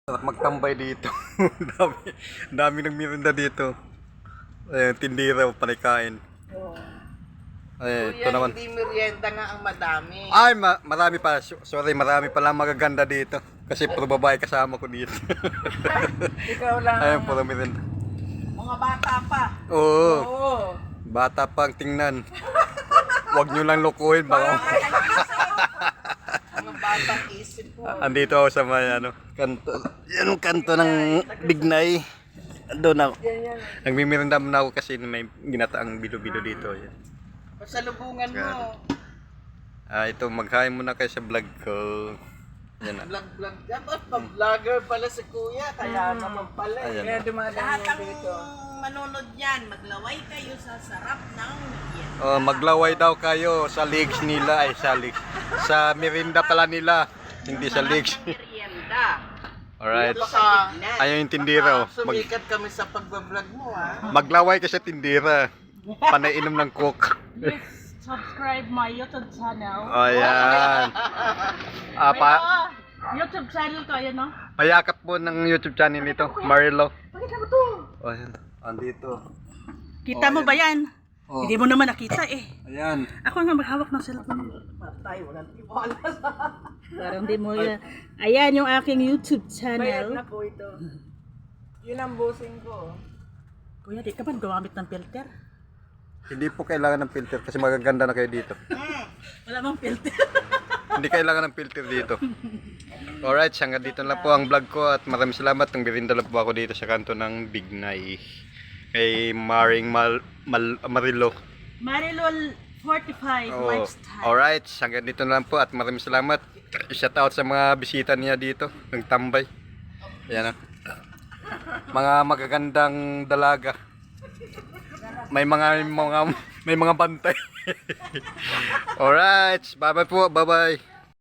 Sarap magtambay dito. dami, dami ng merinda dito. Ayan, tindira, panikain. Oo. Ayan, ito Kuya, naman. hindi merienda nga ang madami. Ay, marami pa. Sorry, marami pa lang magaganda dito. Kasi puro babae kasama ko dito. Ikaw lang. Ayan, puro merinda. Mga bata pa. Oo, Oo. bata pang tingnan. Huwag nyo lang lukuhin. Baka... Mga batang isip po. Andito ako sa may kanto. Yan ang kanto ng Bignay. Doon ako. Yan. Nagmimirinda muna ako kasi may ginataang bilo-bilo dito. Yan. Pasalubungan mo. Ito, maghain muna kayo sa vlog ko. Yan na. Vlog. Dapat pa-vlogger pala si Kuya. Kaya naman pala. Ayan. Kaya dumadaan Lahat mo ng dito. manunod yan, maglaway kayo sa sarap ng merienda. Oh, maglaway daw kayo sa legs nila. Ay, sa legs. Sa merinda pala nila. Hindi sa legs. Merienda. Alright. Baka, Ayaw yung tindira. sumikat kami sa pagbablog mo ha. Maglaway ka sa tindira. Panainom ng coke. Please subscribe my YouTube channel. Oh, yan. YouTube channel ko, ayan no? Payakap po ng YouTube channel nito, Marilo. Pakita mo to. Oh, yan. Andito. Kita mo ba yan? Oh. Hindi mo naman nakita eh. Ayan. Ako nga maghawak ng cellphone. Patay, walang tiwala sa Parang di mo yan. Ayan yung aking YouTube bayad na channel. po ito. Yun ang busing ko. Kuya, di ka ba gumamit ng filter? Hindi po kailangan ng filter kasi magaganda na kayo dito. Wala bang filter? Hindi kailangan ng filter dito. Alright, hanggang dito na lang po ang vlog ko at maraming salamat. Nang birinda lang po ako dito sa kanto ng Bignay. Kay Maring Marilo. Marilol 45 Oh, lifestyle. alright, hanggang dito na lang po at maraming salamat. Shout out sa mga bisita niya dito, nagtambay. Ayan mga magagandang dalaga. May mga bantay. Alright, bye-bye po, bye-bye.